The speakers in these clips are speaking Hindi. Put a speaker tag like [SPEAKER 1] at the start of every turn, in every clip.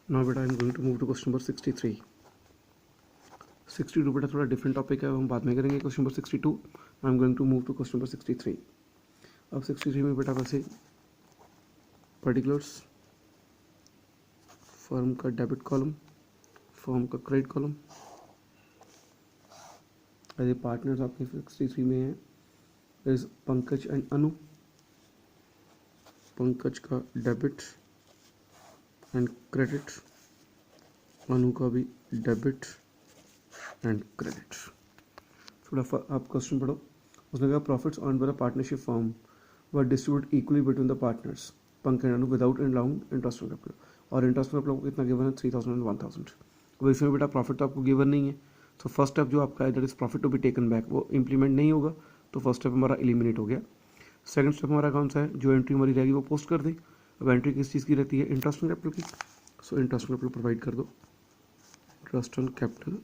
[SPEAKER 1] नाउ बेटा I am going to move to question number 63। 62 बेटा थोड़ा डिफरेंट टॉपिक है, हम बाद में करेंगे। Question number 62 I am going to move to question number 63। अब 63 में बेटा वैसे पर्टिकुलर्स, फर्म का डेबिट कॉलम, फर्म का क्रेडिट कॉलम। यदि पार्टनर्स आपके 63 में है इज पंकज एंड अनु। पंकज का डेबिट एंड क्रेडिट, अनु का भी डेबिट एंड क्रेडिट। थोड़ा आप क्वेश्चन पढ़ो। उसने कहा profits earn by the partnership firm were distribute equally between the partners Pankaj and Anu without allowing interest on capital. और इंटरेस्ट ऑन कैपिटल को कितना गिवन है 3000 एंड 1000। अब इसमें बेटा प्रॉफिट तो आपको गिवन नहीं है, तो फर्स्ट स्टेप जो आपका है that is profit to be taken back वो इंप्लीमेंट नहीं होगा, तो फर्स्ट स्टेप हमारा एलिमिनेट हो गया। सेकंड स्टेप हमारा कौन सा है, जो एंट्री हमारी रहेगी वो पोस्ट कर दे। अब एंट्री किस चीज़ की रहती है, इंटरेस्ट ऑन कैपिटल की। So interest on capital provide कर दो, interest on capital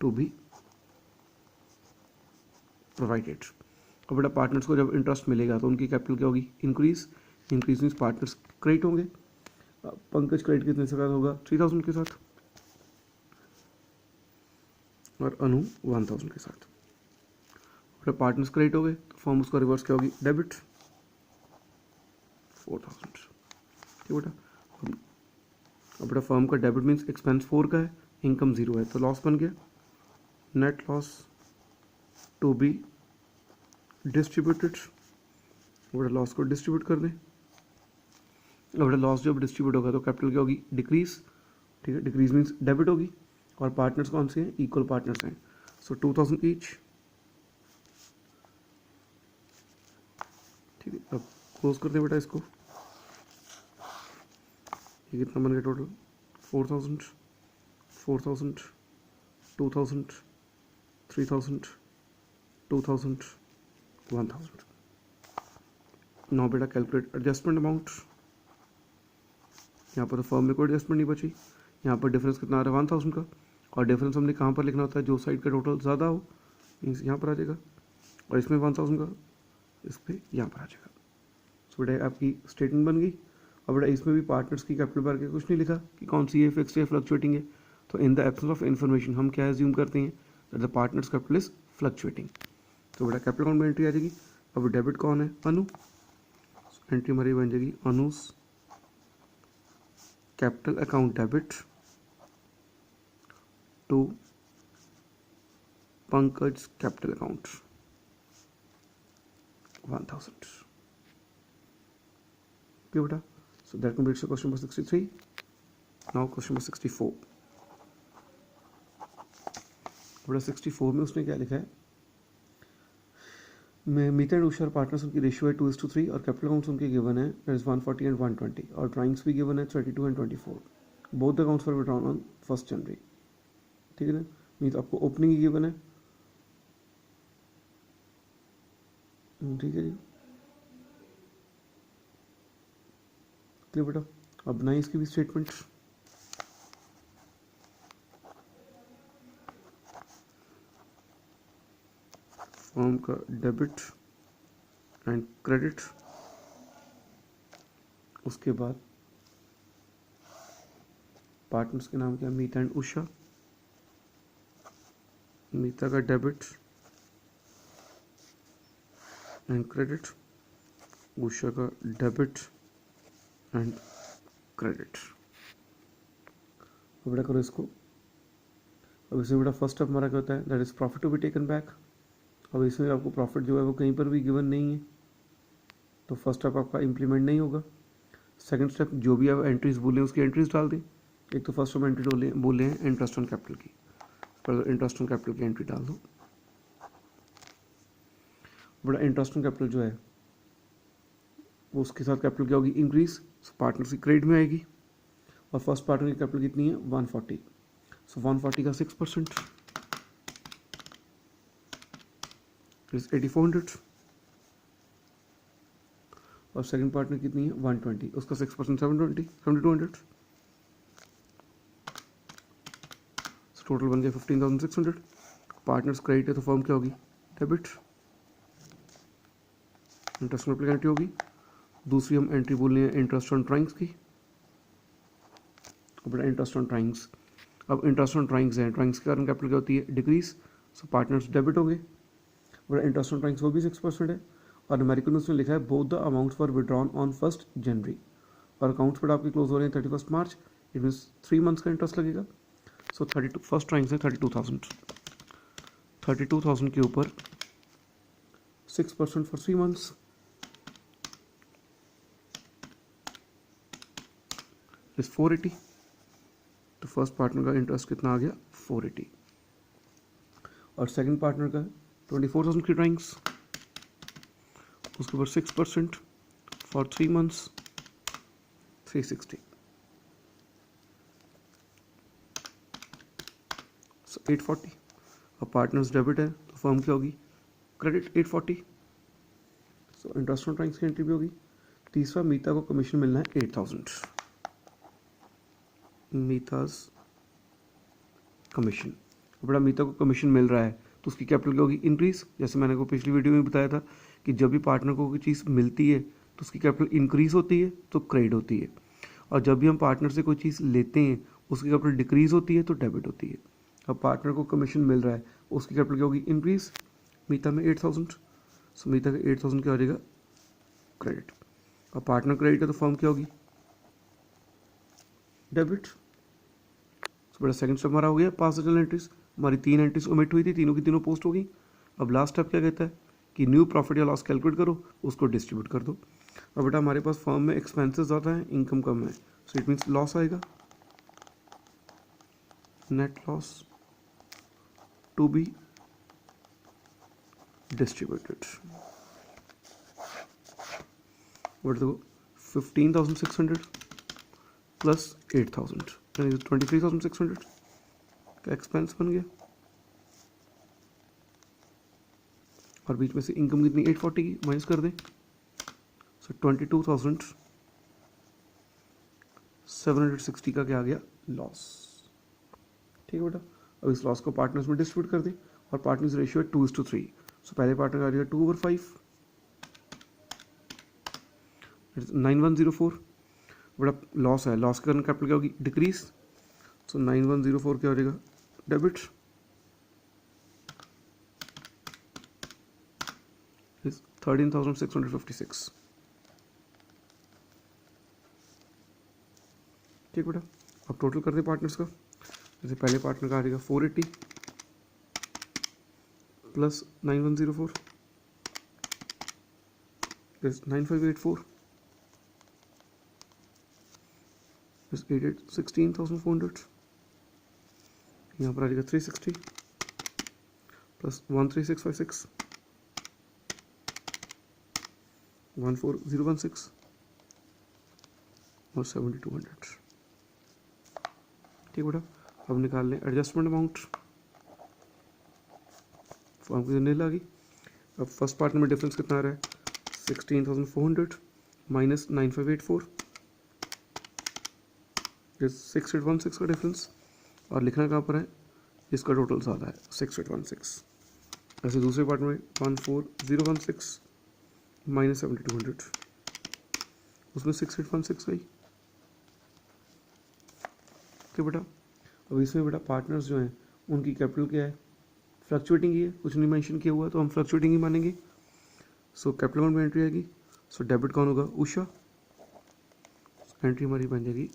[SPEAKER 1] to be provided. और बेटा पार्टनर्स को जब इंटरेस्ट मिलेगा तो उनकी कैपिटल क्या होगी, increase. Increase means partners credit होंगे। पंकज क्रेडिट कितने से होगा 3000 के साथ, और अनु 1000 के साथ। बेटा पार्टनर्स क्रेडिट हो गए तो फॉर्म उसका रिवर्स क्या होगी, डेबिट 4000। ठीक बेटा। अब बेटा फर्म का डेबिट मीन्स एक्सपेंस 4 का है, इनकम 0 है, तो लॉस बन गया, net loss to be distributed. बेटा लॉस को डिस्ट्रीब्यूट कर दें। अब बेटा लॉस जब डिस्ट्रीब्यूट होगा तो कैपिटल क्या होगी, डिक्रीज। ठीक है, डिक्रीज मीन्स डेबिट होगी। और पार्टनर्स कौन से हैं, इक्वल पार्टनर्स हैं, सो 2000 ईच। ठीक है, अब क्लोज कर दें बेटा इसको। ये कितना बन गया टोटल, 4000, 4000, 2000, 3000, 2000, 1000। नाउ बेटा कैलकुलेट एडजस्टमेंट अमाउंट। यहाँ पर तो फर्म में कोई एडजस्टमेंट नहीं बची, यहाँ पर डिफरेंस कितना आ रहा है 1000 का। और डिफरेंस हमने कहाँ पर लिखना होता है, जो साइड का टोटल ज़्यादा हो मीन्स यहाँ पर आ जाएगा, और इसमें 1000 का इस पर यहाँ पर आ जाएगा। सो बेटा आपकी स्टेटमेंट बन गई। और बेटा इसमें भी पार्टनर्स की कैपिटल बार के कुछ नहीं लिखा कि कौन सी है फिक्स्ड है फ्लक्चुएटिंग है। तो in the absence of information हम क्या एज्यूम करते हैं that the partners capital is fluctuating. तो बेटा कैपिटल अकाउंट में एंट्री आ जाएगी। अब डेबिट कौन है, अनु, एंट्री हमारी बन जाएगी Anu's capital account debit to Pankaj capital account 1000। Okay बेटा, so that completes the question number 63. Now question number 64. बेटा 64 में उसने क्या लिखा है, मीता एंड उषा पार्टनर्स उनकी रेशियो है 2:3 और कैपिटल अकाउंट्स उनके गिवन है दैट इज 140 एंड 120 और ड्राइंग्स भी गिवन है 32 and 24। Both the accounts for withdrawn on 1 जनवरी। ठीक है ना, मीन्स आपको ओपनिंग ही गिवन है। ठीक है जी, क्लियर बेटा। अब बनाइए इसकी भी स्टेटमेंट। फर्म का डेबिट एंड क्रेडिट, उसके बाद पार्टनर्स के नाम क्या, मीता एंड उषा। मीता का डेबिट एंड क्रेडिट, उषा का डेबिट एंड क्रेडिट। अब बेटा करो इसको। अब इसमें बेटा फर्स्ट स्टेप हमारा क्या होता है, that is profit to be taken back. अब इसमें आपको प्रॉफिट जो है वो कहीं पर भी गिवन नहीं है, तो फर्स्ट स्टेप आपका इम्प्लीमेंट नहीं होगा। सेकंड स्टेप जो भी आप एंट्रीज बोले उसकी एंट्रीज डाल दें। एक तो फर्स्ट हम एंट्री बोले हैं इंटरेस्ट ऑन कैपिटल की, पर इंटरेस्ट ऑन कैपिटल की एंट्री डाल दो। बड़ा इंटरेस्ट ऑन कैपिटल जो है वो उसके साथ कैपिटल क्या होगी, इंक्रीज। पार्टनर की क्रेडिट में आएगी और फर्स्ट पार्टनर की कैपिटल कितनी है 140, सो 140 का 6% इज 8400 और सेकंड पार्टनर कितनी है 120, उसका 6% 720 7200, सो टोटल बन गया 15600। पार्टनर्स क्रेडिट है तो फर्म क्या होगी, डेबिट। इंटरेस्ट एप्लीकेंट होगी। दूसरी हम एंट्री बोल रहे हैं इंटरेस्ट ऑन ड्राइंग्स की, अब बेटा इंटरेस्ट ऑन ड्राइंग्स, अब इंटरेस्ट ऑन ड्राइंग्स है, ड्राइंग्स के कारण कैपिटल क्या होती है डिक्रीज, सो पार्टनर्स डेबिट हो गए। बेटा इंटरेस्ट ऑन ड्राइंग्स वो भी 6% है, और न्यूमेरिकल में उसने लिखा है both the amounts for withdrawn on 1 जनवरी, और अकाउंट्स पर आपके क्लोज हो रहे हैं 31 मार्च, इट मीन्स 3 मंथ्स का इंटरेस्ट लगेगा। सो 32 फर्स्ट ड्राइंग्स है 32,000 के ऊपर 6% फॉर 3 मंथ्स इज 480। तो फर्स्ट पार्टनर का इंटरेस्ट कितना आ गया 480, और सेकंड पार्टनर का 24,000 की ड्राइंग्स, उसके ऊपर 6% फॉर 3 मंथ्स 360, सो 840। अब पार्टनर्स डेबिट है तो फर्म क्या होगी credit 840, so interest on drawings की एंट्री भी होगी। तीसरा मीता को कमीशन मिलना है 8,000, मीताज कमीशन। बड़ा मीता को कमीशन मिल रहा है तो उसकी कैपिटल क्या होगी इंक्रीज, जैसे मैंने को पिछली वीडियो में बताया था कि जब भी पार्टनर को कोई चीज़ मिलती है तो उसकी कैपिटल इंक्रीज होती है तो क्रेडिट होती है, और जब भी हम पार्टनर से कोई चीज़ लेते हैं उसकी कैपिटल डिक्रीज होती है तो डेबिट होती है। अब पार्टनर को कमीशन मिल रहा है उसकी कैपिटल क्या होगी इंक्रीज, मीता में 8,000, सो मीता का 8,000 क्या हो जाएगा क्रेडिट। अब पार्टनर क्रेडिट है तो फर्म क्या होगी डेबिट। सो बड़ा सेकंड स्टेप हमारा हो गया पास द जर्नल एंट्रीज, हमारी 3 एंट्रीज ओमिट हुई थी, तीनों की तीनों पोस्ट हो गई। अब लास्ट स्टेप क्या कहता है कि न्यू प्रॉफिट या लॉस कैलकुलेट करो, उसको डिस्ट्रीब्यूट कर दो। अब बेटा हमारे पास फर्म में एक्सपेंसेस ज़्यादा है इनकम कम है, सो इट मीन्स लॉस आएगा, net loss to be distributed. But देखो 15,600 प्लस 8,000 यानी 23,600 का एक्सपेंस बन गया, और बीच में से इनकम कितनी 840 की माइनस कर दें, सो 22,760 का क्या आ गया लॉस। ठीक है बेटा, अब इस लॉस को पार्टनर्स में डिस्ट्रीब्यूट कर दें, और पार्टनर्स रेशियो है 2:3, सो पहले पार्टनर का आ जाएगा 2/5 9104। बड़ा लॉस है, लॉस के कारण कैपिटल क्या होगी डिक्रीज, सो 9104 क्या हो जाएगा डेबिट, इज 13,656। ठीक बेटा, अब टोटल कर दे पार्टनर्स का, जैसे पहले पार्टनर का आ जाएगा 480 प्लस 9104 इज 9584 इज 16,400, यहाँ पर आ जाएगा 360 प्लस 13656 14016 और 7200। ठीक बेटा, अब निकाल लें एडजस्टमेंट अमाउंट, फॉर्म की नील आ गई। अब फर्स्ट पार्टनर में डिफरेंस कितना आ रहा है 16,400 माइनस 9584 इज 6816 का डिफरेंस, और लिखना कहाँ पर है इसका टोटल ज़्यादा है 6816। ऐसे दूसरे पार्ट में 14016 माइनस 7200 उसमें 6816 आई। ठीक बेटा, अब इसमें बेटा पार्टनर्स जो हैं उनकी कैपिटल क्या है फ्लक्चुएटिंग ही है, कुछ नहीं मेंशन किया हुआ है तो हम फ्लक्चुएटिंग ही मानेंगे। सो कैपिटल अकाउंट में एंट्री आएगी, सो डेबिट कौन होगा उषा, एंट्री हमारी बन जाएगी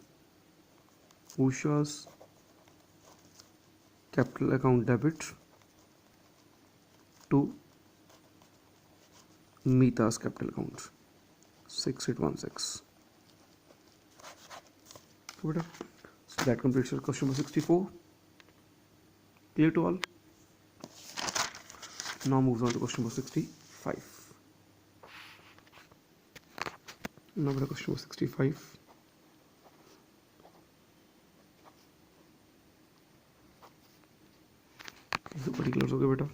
[SPEAKER 1] उषा's capital account debit to Mita's capital account 6816. So that completes your question number 64. Clear to all? Now moves on to question number 65. Now question number 65. Particulars हो गया बेटा,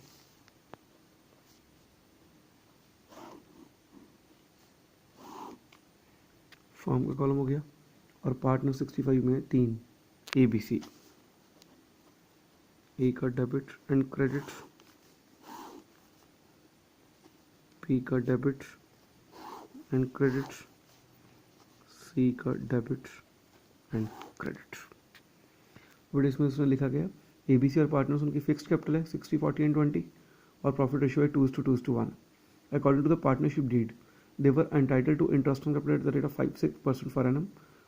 [SPEAKER 1] फॉर्म का कॉलम हो गया, और पार्टनर 65 में 3 ABC, ए का डेबिट एंड क्रेडिट, बी का डेबिट एंड क्रेडिट, सी का डेबिट एंड क्रेडिट। बट इसमें उसने लिखा गया ABC और पार्टनर्स उनकी फिक्स्ड कैपिटल है 60, 40 एंड 20 और प्रॉफिट रेशियो है 2:1. According to the partnership deed, they were entitled to interest on capital at the rate of 5-6% per annum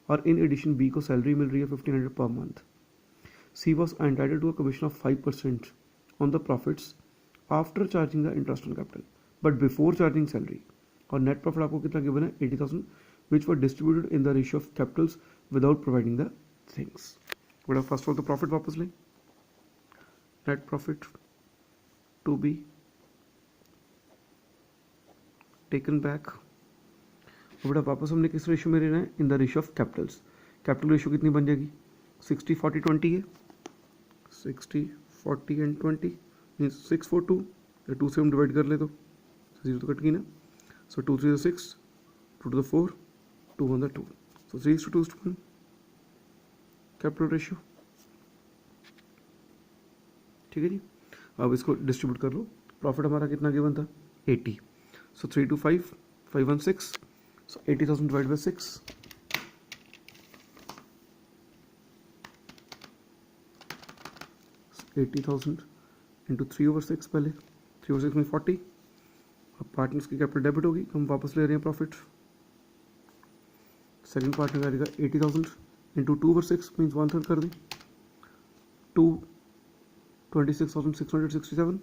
[SPEAKER 1] और in addition B को सैलरी मिल रही है 1500 per month. C was entitled to a commission of 5% on the profits after charging the interest on capital but before charging salary. और नेट प्रॉफिट आपको कितना गिवन है 80,000 which were distributed in the ratio of capitals without providing the things. बेटा फर्स्ट ऑफ द प्रॉफिट वापस लें. Net profit to be taken back. बेटा वापस हमने किस रेशियो में लेना है in the ratio of capitals. Capital ratio कितनी बन जाएगी 60, 40, 20 है 60, 40 एंड 20 मीन्स 642 या 2 से हम डिवाइड कर ले तो 0 तो कट गई ना. सो 2 3 6 2 to the 4 2 1 2 so 3:2:1 capital ratio. ठीक है जी. अब इसको डिस्ट्रीब्यूट कर लो. प्रॉफिट हमारा कितना गिवन था 80. सो 3 2 5 5 1 6 सो 80,000 डिवाइड बाय 6 80,000 इंटू 3/6 पहले 3/6 में 40. अब पार्टनर्स की कैपिटल डेबिट होगी हम वापस ले रहे हैं प्रॉफिट. सेकंड पार्टनर का आएगा 80,000 इंटू 2/6 मीन्स 1/3 कर दी 2 26,667.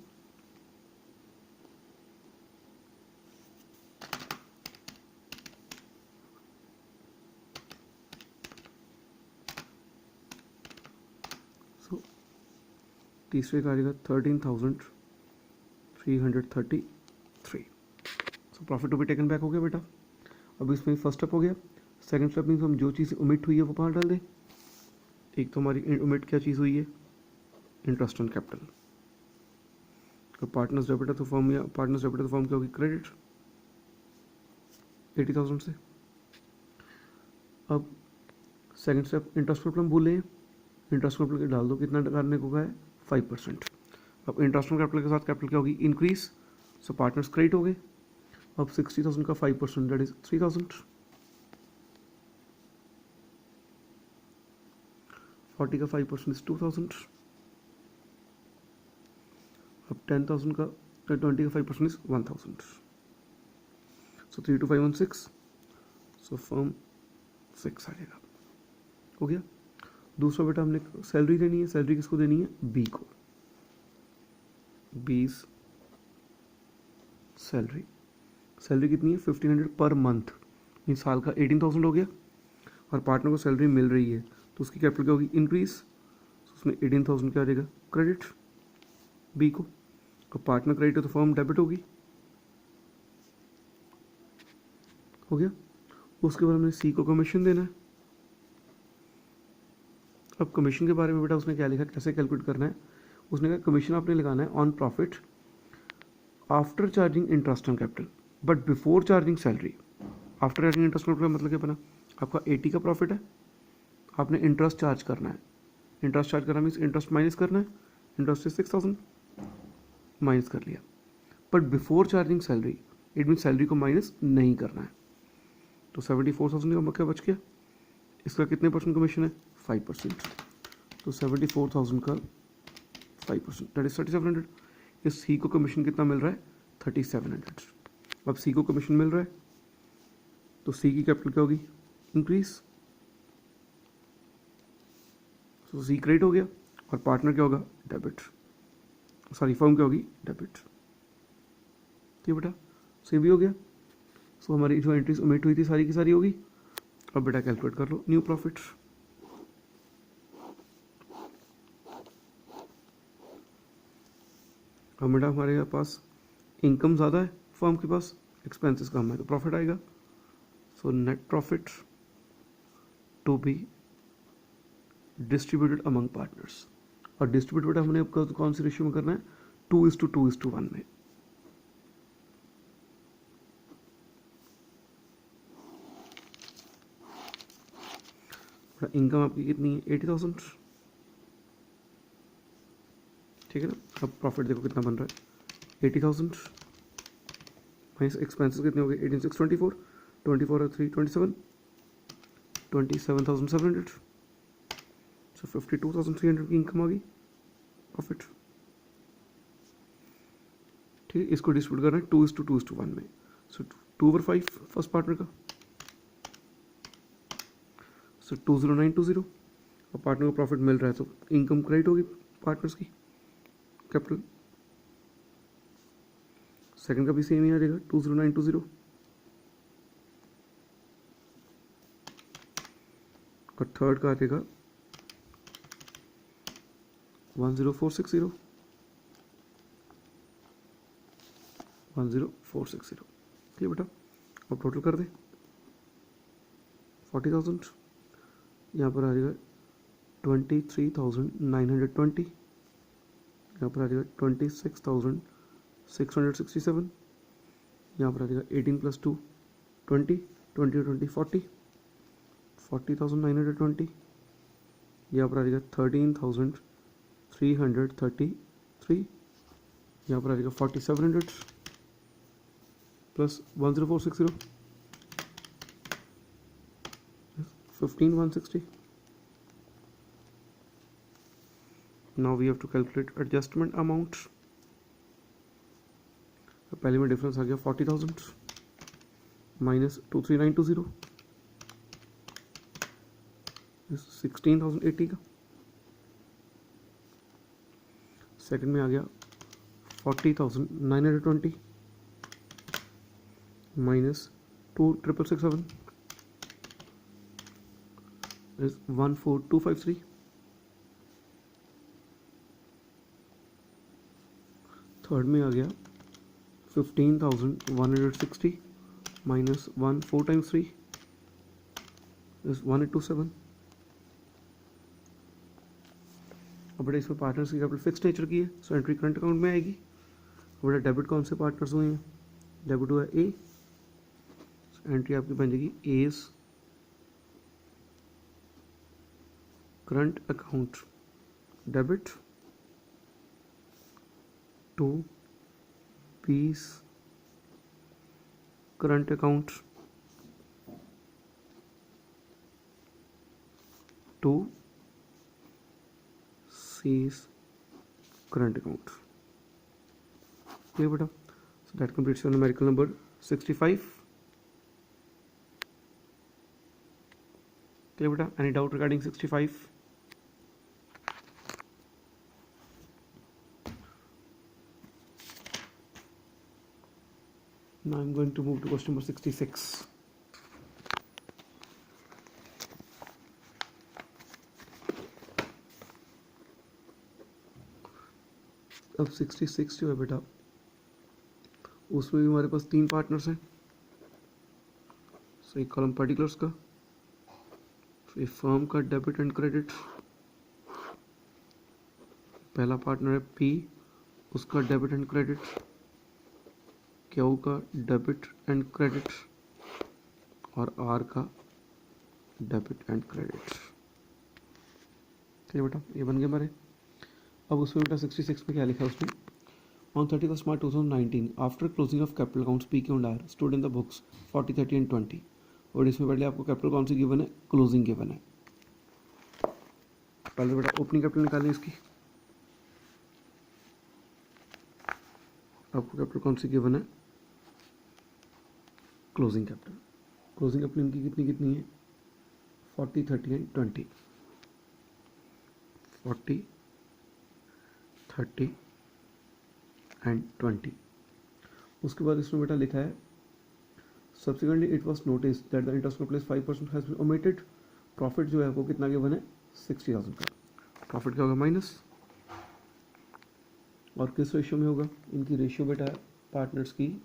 [SPEAKER 1] सो तीसरे का आएगा 13,333. So profit to be taken back हो गया बेटा. अब इसमें फर्स्ट स्टेप हो गया. सेकंड स्टेप मीन्स हम जो चीज़ ओमिट हुई है वो बाहर डाल दें. एक तो हमारी ओमिट क्या चीज़ हुई है इंटरेस्ट ऑन कैपिटल. तो पार्टनर्स डेबिट है तो फॉर्म या पार्टनर्स डेबिट है तो फॉर्म क्या होगी क्रेडिट 80,000 से. अब सेकंड स्टेप इंटरेस्ट कैपिटल हम भूले. इंटरेस्ट कैपिटल डाल दो कितना करने को है 5%. अब इंटरेस्ट ऑन कैपिटल के साथ कैपिटल क्या होगी इंक्रीज. सो पार्टनर्स क्रेडिट हो गए. अब 60,000 का 5% दैट इज 3,000. 40 का 5% इज 2,000. अब 10,000 का 20 का 5% इज 1,000. सो 3 2 5 1 6 सो फॉर्म 6 आ जाएगा. हो गया. दूसरा बेटा हमने सैलरी देनी है. सैलरी किसको देनी है बी को. बीस सैलरी. सैलरी कितनी है 1500 पर मंथ मीन साल का 18,000 हो गया. और पार्टनर को सैलरी मिल रही है तो उसकी कैपिटल क्या होगी इंक्रीज. उसमें 18,000 क्या आ जाएगा क्रेडिट बी को. और पार्टनर क्रेडिट है तो फर्म डेबिट होगी. हो गया. उसके बाद हमने सी को कमीशन देना है. अब कमीशन के बारे में बेटा उसने क्या लिखा कैसे कैलकुलेट करना है. उसने कहा कमीशन आपने लगाना है on profit after charging interest on capital but before charging salary. After charging interest on capital मतलब क्या बना आपका 80 का प्रॉफिट है आपने इंटरेस्ट चार्ज करना है. इंटरेस्ट चार्ज करना मीन्स इंटरेस्ट माइनस करना है. इंटरेस्ट से 6,000 माइनस कर लिया. But before charging salary it mean salary को माइनस नहीं करना है. तो 74,000 का क्या बच गया. इसका कितने परसेंट कमीशन है 5%. तो 74,000 का 5% दैट इज 3,700. इस सी को कमीशन कितना मिल रहा है 3,700. अब सी को कमीशन मिल रहा है तो सी की कैपिटल क्या होगी इंक्रीज. तो सी क्रेडिट हो गया और पार्टनर क्या होगा डेबिट. सॉरी फर्म क्या होगी डेबिट. ठीक बेटा सी भी हो गया. सो हमारी जो एंट्रीज ओमिट हुई थी सारी की सारी होगी. अब बेटा कैलकुलेट कर लो न्यू प्रॉफिट. अब बेटा हमारे पास इनकम ज़्यादा है फर्म के पास एक्सपेंसेस कम है तो प्रॉफिट आएगा. So net profit to be distributed among partners. और डिस्ट्रीब्यूट बेटा हमने कौन सी रेशियो में करना है 2:2:1 में. इनकम आपकी कितनी है 80,000. ठीक है ना. अब प्रॉफिट देखो कितना बन रहा है 80,000 माइनस एक्सपेंसेस कितने हो गए 18,624 24 और 3 27 27,700. सो 52,300 की इनकम आ गई, प्रॉफिट। ठीक है, इसको डिस्ट्रीब्यूट करना है 2:2:1 में। सो 2/5 फर्स्ट पार्टनर का, सो 20920, और पार्टनर को प्रॉफिट मिल रहा है तो इनकम क्रेडिट होगी पार्टनर्स की कैपिटल। सेकंड का भी सेम ही आ जाएगा 20920, और थर्ड का आ जाएगा 10460, 10460। ठीक है बेटा, अब टोटल कर दे 40,000, यहाँ पर आ जाएगा 23,920, यहाँ पर आ जाएगा 26,667, यहाँ पर आ जाएगा 18 + 2 20, 20 20 40, 40,920, यहाँ पर आ जाएगा 13,333, यहाँ पर आ जाएगा 4700 plus 10460, 15,160। Now we have to calculate adjustment amount। पहले में डिफरेंस आ गया 40,000 माइनस 23920, 16,080 का। सेकंड में आ गया 40,920 माइनस 2,667 is 14,253। थर्ड में आ गया 15,160 माइनस 1 4 × 3 is 1827। अब बेटा इसमें पार्टनर्स की कैपिटल फिक्स नेचर की है, सो एंट्री करंट अकाउंट में आएगी। बेटा डेबिट कौन से पार्टनर्स हुए हैं, डेबिट हुआ ए, एंट्री आपकी बन जाएगी A's current account debit to B's current account to C's current account. Clear बेटा, so that completes your numerical number 65। Clear बेटा, any doubt regarding 65? Now I'm going to move to question number 66. अब 66 जो है बेटा, उसमें भी हमारे पास 3 पार्टनर्स हैं। सो एक कॉलम पर्टिकुलर्स का, फिर फर्म का डेबिट एंड क्रेडिट, पहला पार्टनर है पी, उसका डेबिट एंड क्रेडिट, क्यू का डेबिट एंड क्रेडिट, और आर का डेबिट एंड क्रेडिट। ठीक है बेटा, ये बन गए हमारे। अब उसमें बेटा 66 में क्या लिखा है उसमें, on 31 March 2019 after closing of capital accounts P Q and R stood in the books 40, 30 and 20। और इसमें पहले आपको कैपिटल कौन सी गिवन है, क्लोजिंग गिवन है। पहले बेटा ओपनिंग कैपिटल निकालें इसकी, आपको कैपिटल कौन सी गिवन है, क्लोजिंग कैपिटल। क्लोजिंग कैपिटल इनकी कितनी कितनी है, 40, 30 एंड 20, 40, 30 एंड 20। उसके बाद इसमें बेटा लिखा है subsequently it was notice that the interest place 5% has been omitted. Profit जो है वो कितना गिवन है, 60,000 का। प्रॉफिट क्या होगा, माइनस, और किस रेशियो में होगा, इनकी रेशियो बेटा पार्टनर्स की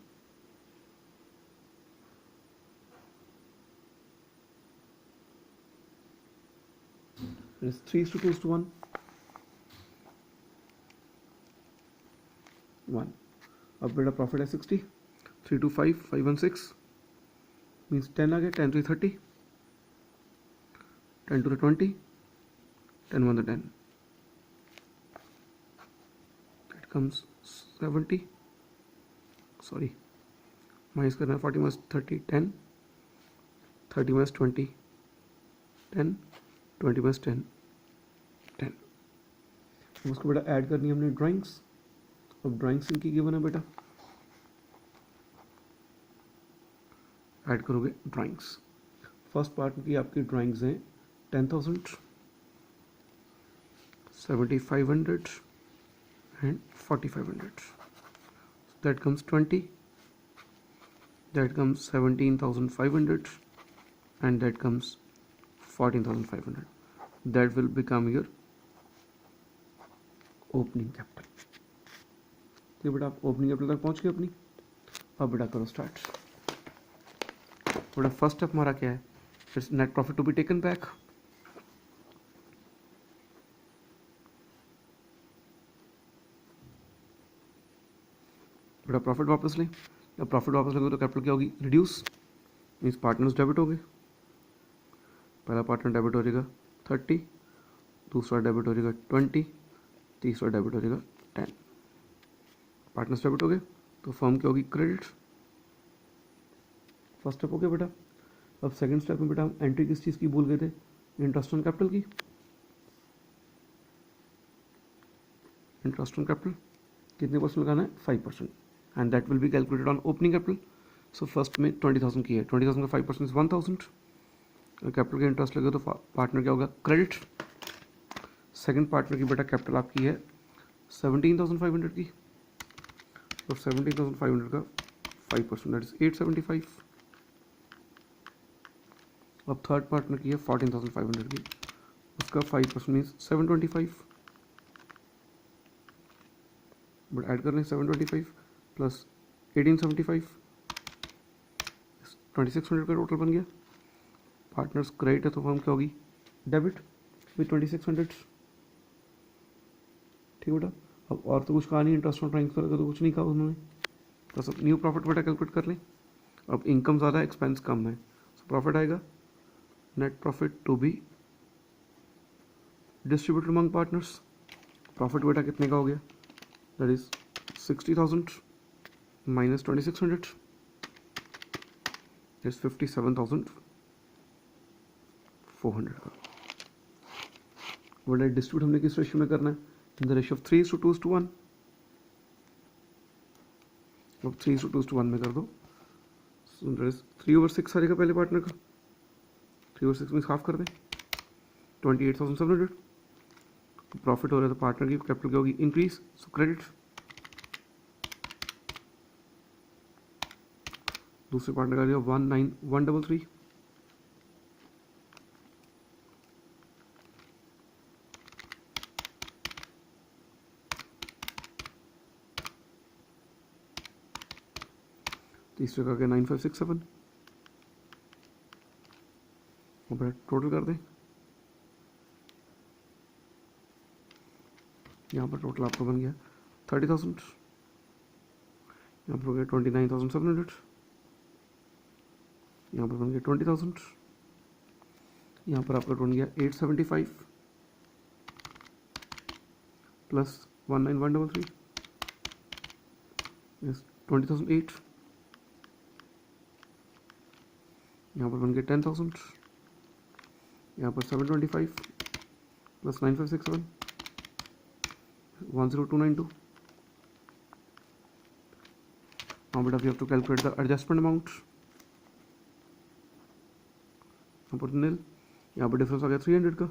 [SPEAKER 1] 3:2:1। अब बेटा प्रॉफिट है 60, 3 to 5 5 1 6 मीन्स 10 आ गया, 10 3 30, 10 2 20, 10 1 10, that comes 70, सॉरी माइनस करना है, 40 - 30 10, 30 - 20 10, 20 - 10 उसको बेटा ऐड करनी है हमने ड्राइंग्स। अब ड्राइंग्स इनकी गिवन है बेटा, ऐड करोगे ड्राइंग्स। फर्स्ट पार्ट की आपकी ड्राइंग्स हैं 10,000, 7,500 and 4,500. That comes 20, that comes 17,500 and that comes 14,500. That will become your opening capital. तो बेटा आप ओपनिंग कैपिटल तक पहुंच गए अपनी। अब बेटा करो स्टार्ट। बेटा फर्स्ट स्टेप हमारा क्या है, it's net profit to be taken back. बेटा प्रॉफिट वापस लें, जब प्रॉफिट वापस लेंगे तो कैपिटल क्या होगी, रिड्यूस, मीन्स पार्टनर्स डेबिट हो गए। पहला पार्टनर डेबिट हो जाएगा 30, दूसरा डेबिट हो जाएगा 20, तीसरा डेबिट हो जाएगा 10। पार्टनर्स डेबिट हो गए तो फर्म क्या होगी, क्रेडिट। फर्स्ट स्टेप हो गया बेटा। अब सेकंड स्टेप में बेटा हम एंट्री किस चीज़ की भूल गए थे, इंटरेस्ट ऑन कैपिटल की। इंटरेस्ट ऑन कैपिटल कितने परसेंट लगाना है, 5%, and that will be calculated on opening capital. So first में 20,000 की है, 20,000 का 5% 1,000। कैपिटल का इंटरेस्ट लगे तो पार्टनर क्या होगा, क्रेडिट। सेकंड पार्टनर की बेटा कैपिटल आपकी है 17,500 की, तो 17,500 का 5% दैट इज 875। अब थर्ड पार्टनर की है 14,500 की, उसका 5% मीन्स 725। बट ऐड कर लें 725 प्लस 1875, 2600 का टोटल बन गया। पार्टनर्स क्रेडिट है तो फर्म क्या होगी, डेबिट विथ 2600। ठीक बेटा। अब और तो कुछ कहा नहीं, इंटरेस्ट ऑन ट्रांसफर का तो कुछ नहीं कहा उन्होंने, तो सब न्यू प्रॉफिट बेटा कैलकुलेट कर लें। अब इनकम ज़्यादा है, एक्सपेंस कम है, सो प्रॉफिट आएगा net profit to be distributed among partners. Profit बेटा कितने का हो गया, दैट इज 60,000 माइनस 2600 इज 57,400 का। बेटा डिस्ट्रीब्यूट हमने किस रेशियो में करना है, इन द रेशियो ऑफ 3:2:1। अब 3:2:1 में कर दो, 3/6 आएगा पहले पार्टनर का, 3/6 में हाफ कर दें 28,700। प्रॉफिट हो रहा है तो पार्टनर की कैपिटल क्या होगी, इंक्रीज, सो क्रेडिट। दूसरे पार्टनर का दिया 19,133। तीसरे का गया 9,567। और टोटल कर दें, यहाँ पर टोटल आपका बन गया 30,000, यहाँ पर हो गया 29,700, यहाँ पर बन गया 20,000, यहाँ पर आपका बन गया 875 प्लस 19,133 इज 20,008, यहाँ पर बन गया 10,000, यहाँ पर 725 plus 9,567 10292। Now but we have to calculate the adjustment amount। यहाँ पर नील, यहाँ पर डिफरेंस आ गया 300 का,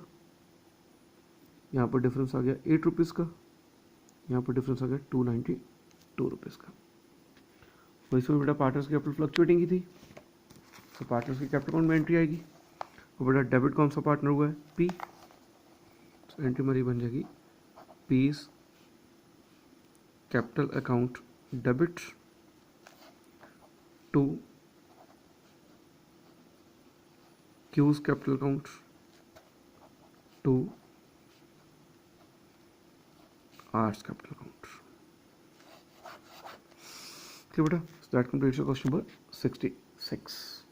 [SPEAKER 1] यहाँ पर डिफरेंस आ गया 8 रुपीज़ का, यहाँ पर डिफरेंस आ गया 292 रुपीज़ का। तो इसमें बेटा पार्टनर्स की कैपिटल फ्लक्चुएटिंग की थी, तो पार्टनर्स की कैपिटल अकाउंट में एंट्री आएगी। और बेटा डेबिट कौन सा पार्टनर हुआ है, पी, तो एंट्री हमारी बन जाएगी P's capital account debit to Q's capital account to R's capital account. ठीक बेटा, that completes your question number 66।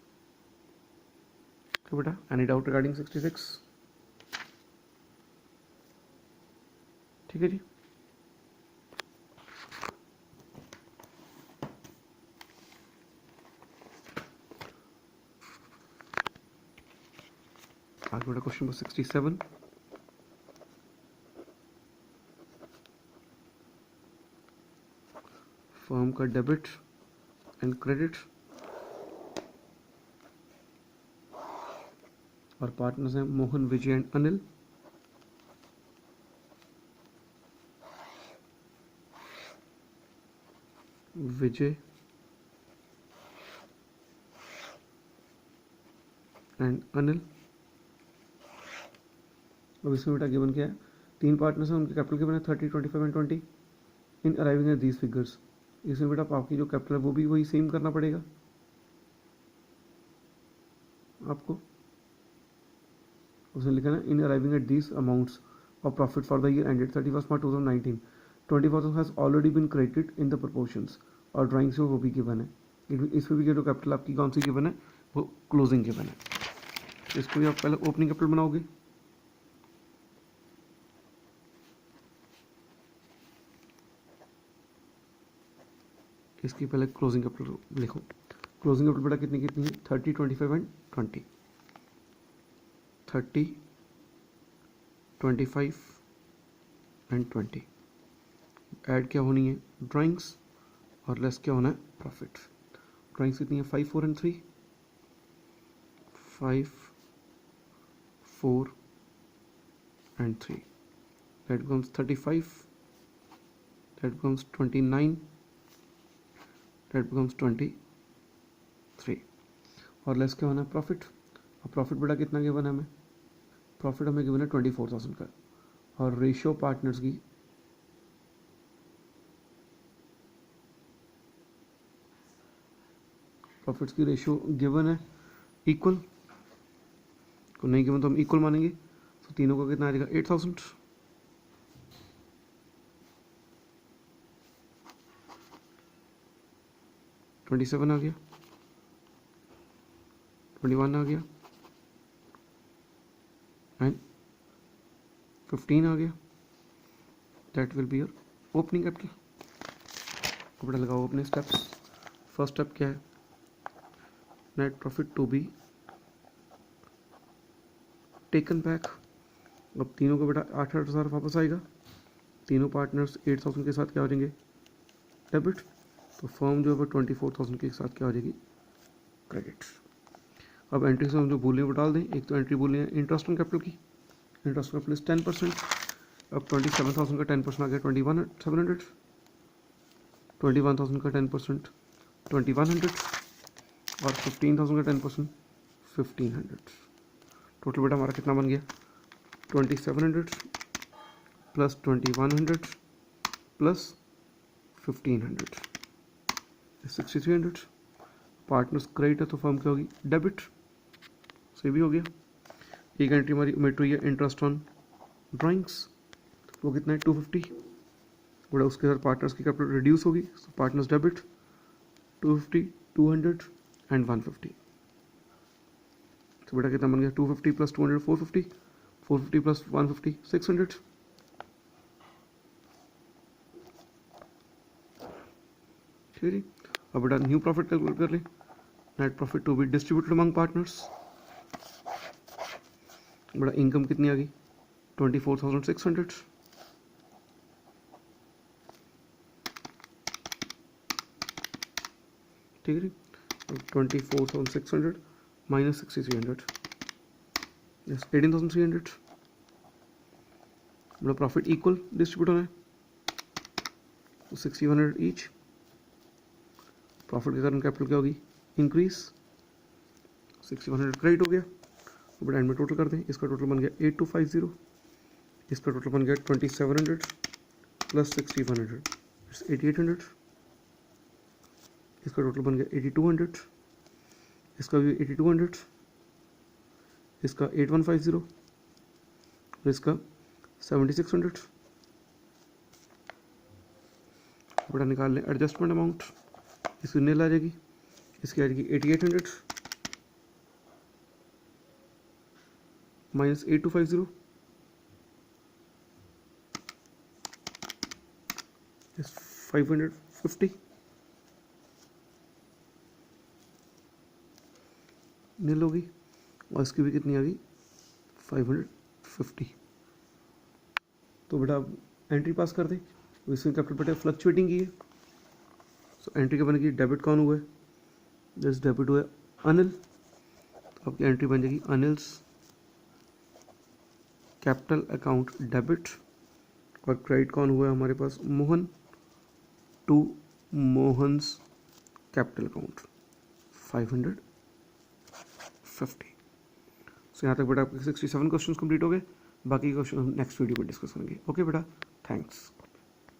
[SPEAKER 1] ठीक बेटा, एनी डाउट रिगार्डिंग 66? ठीक है जी। आगे बेटा क्वेश्चन नंबर 67। फर्म का डेबिट एंड क्रेडिट, और पार्टनर्स हैं मोहन, विजय एंड अनिल। विजय एंड अनिल। अब इसमें बेटा गिवन क्या है, तीन पार्टनर्स हैं, उनके कैपिटल गिवन है 30, 25 and 20 in arriving at these figures. इसमें बेटा आपकी जो कैपिटल है वो भी वही सेम करना पड़ेगा आपको। उसने लिखा ना in arriving at these amounts of profit for the year ended 31 March 2019 20,000 has already been credited in the proportions, और ड्राइंग्स में वो भी गिवन है। इसमें भी जो कैपिटल आपकी कौन सी गिवन है वो क्लोजिंग गिवन है। इसको भी आप पहले ओपनिंग कैपिटल बनाओगे, इसकी पहले क्लोजिंग कैपिटल लिखो। क्लोजिंग कैपिटल बेटा कितनी कितनी है 30, 25 एंड 20। 30, 25 एंड 20। ऐड क्या होनी है ड्राइंग्स, और लेस क्या होना है प्रॉफिट। ड्राइंग्स कितनी है 5, 4 and 3। 5, 4 and 3, that becomes 35, that becomes 29, that becomes 23, और लेस क्या होना है प्रॉफिट। और प्रॉफिट बेटा कितना गिवन है हमें, प्रॉफिट हमें गिवन है 24,000 का, और रेशियो पार्टनर्स की प्रॉफिट्स की रेशियो गिवन है इक्वल, को नहीं गिवन तो हम इक्वल मानेंगे। तो तीनों का कितना आ जाएगा 8,000, 27 आ गया, 21 आ गया एंड 15 आ गया। That will be your opening capital. कपड़ा लगाओ अपने स्टेप्स। फर्स्ट स्टेप क्या है, net profit to be taken back. अब तीनों को बेटा 8,000 वापस आएगा, तीनों पार्टनर्स 8,000 के साथ क्या हो जाएंगे डेबिट, तो फर्म जो है वो 24,000 के साथ क्या हो जाएगी क्रेडिट। अब एंट्री से हम जो बोले वो डाल दें। एक तो एंट्री बोले इंटरेस्ट ऑन कैपिटल की, इंटरेस्ट कैपिटल इज 10%। अब 27,000 का 10% आ गया 21,700, 21,000 का 10% 2,100, और 15,000 का 10% 1,500। टोटल बेटा हमारा कितना बन गया 2,700 प्लस 2,100 प्लस 1,500 6,300। पार्टनर्स क्रेडिट है तो फर्म क्या होगी डेबिट, से भी हो गया। एक एंट्री हमारी ओमिट हुई है इंटरेस्ट ऑन ड्राइंग्स, वो कितना है 250, बड़ा उसके साथ पार्टनर्स की कैपिटल रिड्यूस होगी, सो पार्टनर्स डेबिट 250, 200 एंड 150। तो बेटा कितना बन गया 250 प्लस 200 450, 450 प्लस 150 600। ठीक है जी। अब बेटा न्यू प्रॉफिट कैलकुलेट कर ले। Net profit to be distributed among partners. बड़ा इनकम कितनी आ गई 24,600, ठीक है जी। 24,600 माइनस 6,300 यस 18,300। बड़ा प्रॉफिट इक्वल डिस्ट्रीब्यूट होना है, 6,100 ईच। प्रॉफिट के कारण कैपिटल क्या होगी इंक्रीज, 6,100 क्रेडिट हो गया। बड़ा एंड में टोटल कर दें, इसका टोटल बन गया 8,250, इसका टोटल बन गया 2,700 प्लस 6,100 इट्स 8,800, इसका टोटल बन गया 8,200, इसका भी 8,200, इसका 8,150 और इसका 7,600। बड़ा निकाल लें एडजस्टमेंट अमाउंट, इसकी नील आ जाएगी, इसकी आ जाएगी 8,800 माइनस 8,250 इस 550 नील होगी, और इसकी भी कितनी आ गई 550। तो बेटा एंट्री पास कर दें। इसमें कैपिटल बेटा फ्लक्चुएटिंग की है, सो एंट्री क्या बनेगी, डेबिट कौन हुआ है, जैसे डेबिट हुआ है अनिल, तो आपकी एंट्री बन जाएगी अनिल्स कैपिटल अकाउंट डेबिट, और क्रेडिट कौन हुआ है हमारे पास Mohan, to Mohan's capital account 550। So यहाँ तक बेटा आपके 67 क्वेश्चन कंप्लीट हो गए, बाकी क्वेश्चन हम नेक्स्ट वीडियो में डिस्कस करेंगे। ओके बेटा, थैंक्स।